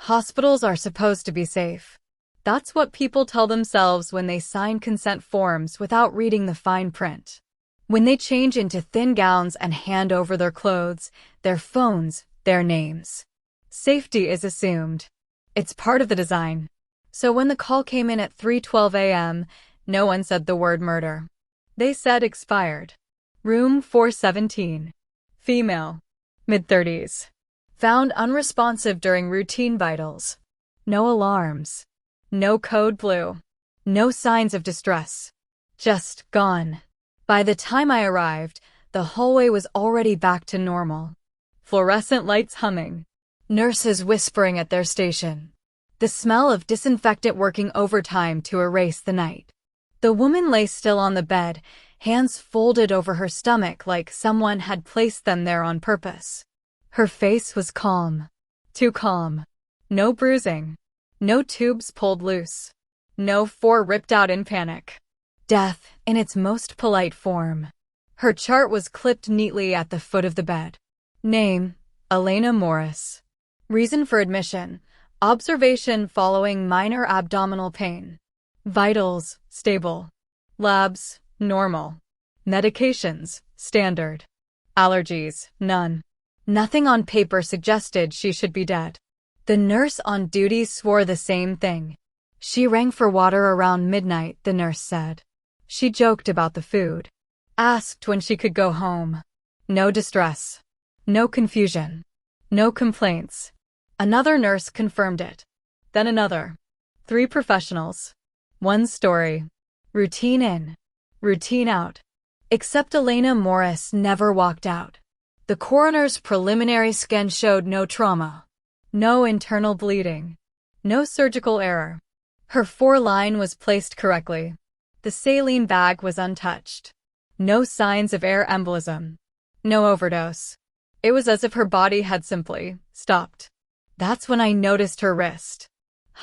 Hospitals are supposed to be safe. That's what people tell themselves when they sign consent forms without reading the fine print. When they change into thin gowns and hand over their clothes, their phones, their names. Safety is assumed. It's part of the design. So when the call came in at 3:12 a.m., no one said the word murder. They said expired. Room 417. Female. Mid-30s. Found unresponsive during routine vitals. No alarms. No code blue. No signs of distress. Just gone. By the time I arrived, the hallway was already back to normal. Fluorescent lights humming. Nurses whispering at their station. The smell of disinfectant working overtime to erase the night. The woman lay still on the bed, hands folded over her stomach like someone had placed them there on purpose. Her face was calm. Too calm. No bruising. No tubes pulled loose. No four ripped out in panic. Death in its most polite form. Her chart was clipped neatly at the foot of the bed. Name, Elena Morris. Reason for admission, observation following minor abdominal pain. Vitals, stable. Labs, normal. Medications, standard. Allergies, none. Nothing on paper suggested she should be dead. The nurse on duty swore the same thing. She rang for water around midnight, the nurse said. She joked about the food. Asked when she could go home. No distress. No confusion. No complaints. Another nurse confirmed it. Then another. 3 professionals. One story. Routine in. Routine out. Except Elena Morris never walked out. The coroner's preliminary scan showed no trauma. No internal bleeding. No surgical error. Her 4-line was placed correctly. The saline bag was untouched. No signs of air embolism. No overdose. It was as if her body had simply stopped. That's when I noticed her wrist.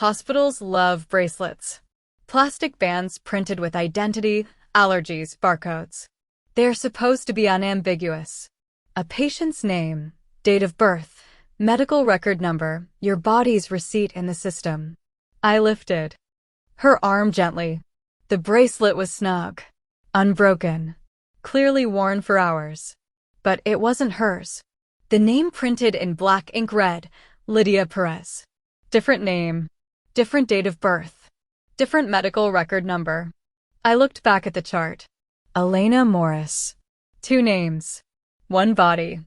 Hospitals love bracelets. Plastic bands printed with identity, allergies, barcodes. They're supposed to be unambiguous. A patient's name, date of birth, medical record number, your body's receipt in the system. I lifted her arm gently. The bracelet was snug, unbroken, clearly worn for hours. But it wasn't hers. The name printed in black ink read, Lydia Perez. Different name, different date of birth, different medical record number. I looked back at the chart. Elena Morris. 2 names. 1 body.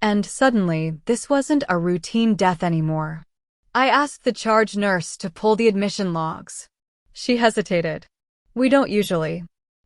And suddenly, this wasn't a routine death anymore. I asked the charge nurse to pull the admission logs. She hesitated. We don't usually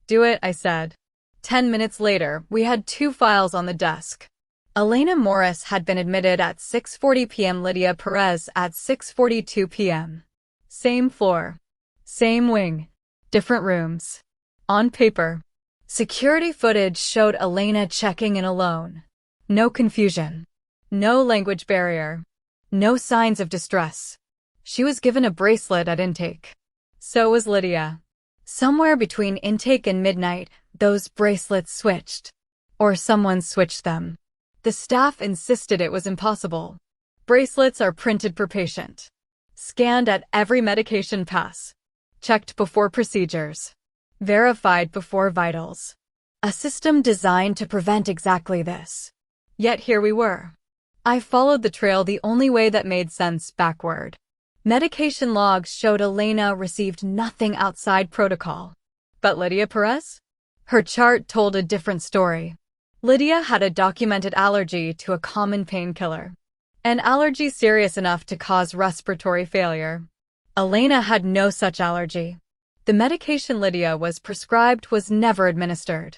do it, I said. 10 minutes later, we had 2 files on the desk. Elena Morris had been admitted at 6:40 p.m. Lydia Perez at 6:42 p.m. Same floor. Same wing. Different rooms. On paper. Security footage showed Elena checking in alone. No confusion. No language barrier. No signs of distress. She was given a bracelet at intake. So was Lydia. Somewhere between intake and midnight, those bracelets switched. Or someone switched them. The staff insisted it was impossible. Bracelets are printed per patient. Scanned at every medication pass. Checked before procedures. Verified before vitals. A system designed to prevent exactly this. Yet here we were. I followed the trail the only way that made sense backward. Medication logs showed Elena received nothing outside protocol. But Lydia Perez? Her chart told a different story. Lydia had a documented allergy to a common painkiller. An allergy serious enough to cause respiratory failure. Elena had no such allergy. The medication Lydia was prescribed was never administered.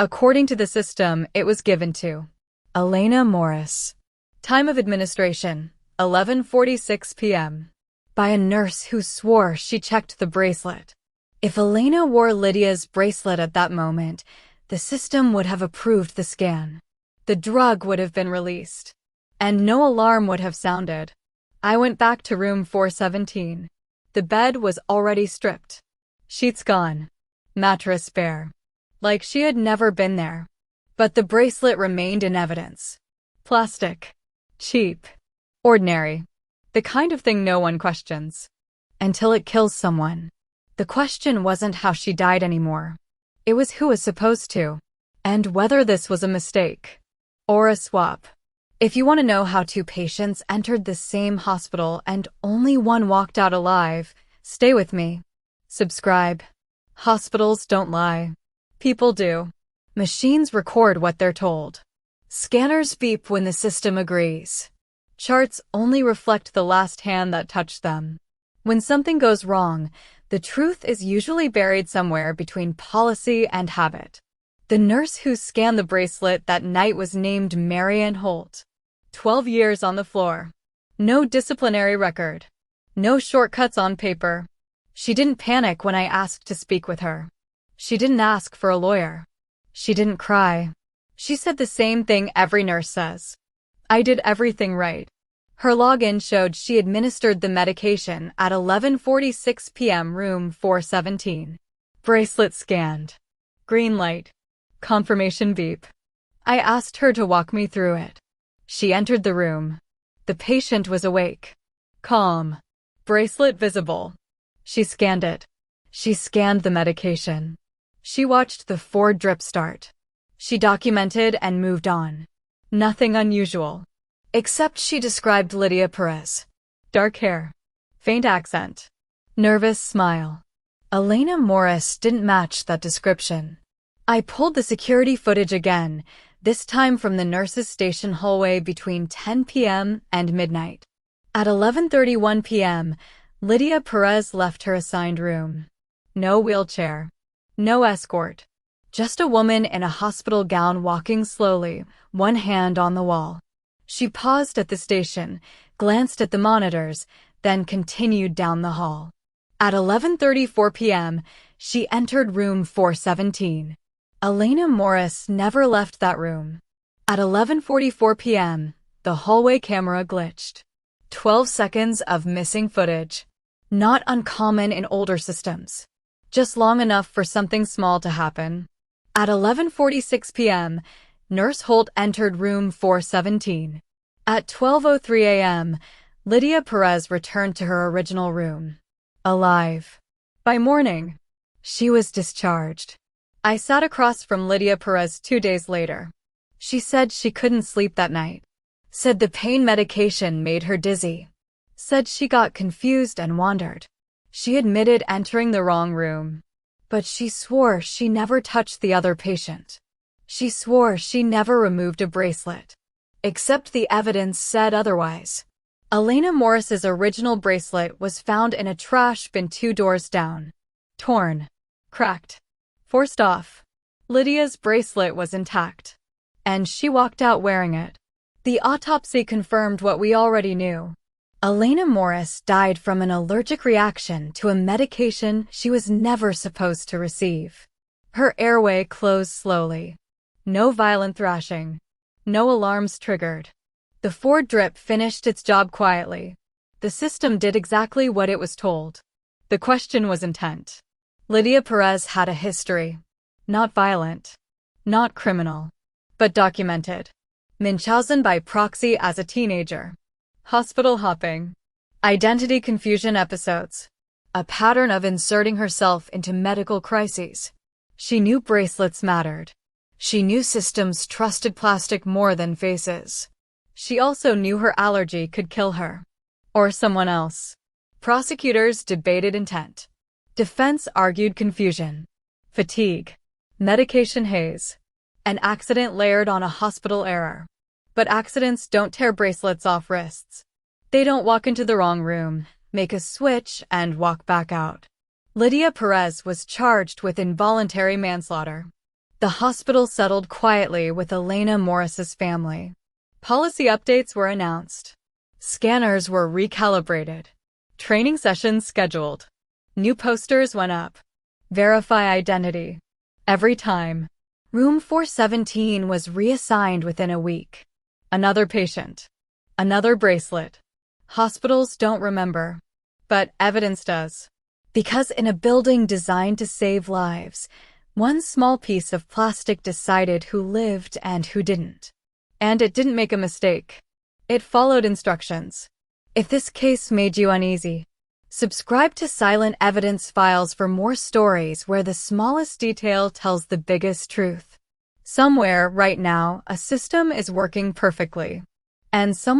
According to the system, it was given to Elena Morris. Time of administration, 11:46 p.m. By a nurse who swore she checked the bracelet. If Elena wore Lydia's bracelet at that moment, the system would have approved the scan. The drug would have been released. And no alarm would have sounded. I went back to room 417. The bed was already stripped. Sheets gone. Mattress bare. Like she had never been there. But the bracelet remained in evidence. Plastic. Cheap. Ordinary. The kind of thing no one questions. Until it kills someone. The question wasn't how she died anymore. It was who was supposed to. And whether this was a mistake. Or a swap. If you want to know how two patients entered the same hospital and only one walked out alive, stay with me. Subscribe. Hospitals don't lie. People do. Machines record what they're told. Scanners beep when the system agrees. Charts only reflect the last hand that touched them. When something goes wrong, the truth is usually buried somewhere between policy and habit. The nurse who scanned the bracelet that night was named Marianne Holt. 12 years on the floor. No disciplinary record. No shortcuts on paper. She didn't panic when I asked to speak with her. She didn't ask for a lawyer. She didn't cry. She said the same thing every nurse says. I did everything right. Her login showed she administered the medication at 11:46 p.m. room 417. Bracelet scanned. Green light. Confirmation beep. I asked her to walk me through it. She entered the room. The patient was awake. Calm. Bracelet visible. She scanned it. She scanned the medication. She watched the 4 drips start. She documented and moved on. Nothing unusual. Except she described Lydia Perez. Dark hair. Faint accent. Nervous smile. Elena Morris didn't match that description. I pulled the security footage again, this time from the nurse's station hallway between 10 p.m. and midnight. At 11:31 p.m., Lydia Perez left her assigned room. No wheelchair. No escort. Just a woman in a hospital gown walking slowly, one hand on the wall. She paused at the station, glanced at the monitors, then continued down the hall. At 11:34 p.m., she entered room 417. Elena Morris never left that room. At 11:44 p.m., the hallway camera glitched. 12 seconds of missing footage. Not uncommon in older systems. Just long enough for something small to happen. At 11:46 p.m., Nurse Holt entered room 417. At 12:03 a.m., Lydia Perez returned to her original room. Alive. By morning, she was discharged. I sat across from Lydia Perez 2 days later. She said she couldn't sleep that night. Said the pain medication made her dizzy. Said she got confused and wandered. She admitted entering the wrong room. But she swore she never touched the other patient. She swore she never removed a bracelet. Except the evidence said otherwise. Elena Morris's original bracelet was found in a trash bin 2 doors down. Torn. Cracked. Forced off. Lydia's bracelet was intact. And she walked out wearing it. The autopsy confirmed what we already knew. Elena Morris died from an allergic reaction to a medication she was never supposed to receive. Her airway closed slowly. No violent thrashing. No alarms triggered. The 4 drip finished its job quietly. The system did exactly what it was told. The question was intent. Lydia Perez had a history. Not violent. Not criminal. But documented. Munchausen by proxy as a teenager. Hospital hopping. Identity confusion episodes. A pattern of inserting herself into medical crises. She knew bracelets mattered. She knew systems trusted plastic more than faces. She also knew her allergy could kill her. Or someone else. Prosecutors debated intent. Defense argued confusion. Fatigue. Medication haze. An accident layered on a hospital error. But accidents don't tear bracelets off wrists. They don't walk into the wrong room, make a switch, and walk back out. Lydia Perez was charged with involuntary manslaughter. The hospital settled quietly with Elena Morris's family. Policy updates were announced. Scanners were recalibrated. Training sessions scheduled. New posters went up. Verify identity. Every time. Room 417 was reassigned within a week. Another patient. Another bracelet. Hospitals don't remember. But evidence does. Because in a building designed to save lives, one small piece of plastic decided who lived and who didn't. And it didn't make a mistake. It followed instructions. If this case made you uneasy, subscribe to Silent Evidence Files for more stories where the smallest detail tells the biggest truth. Somewhere, right now, a system is working perfectly, and someone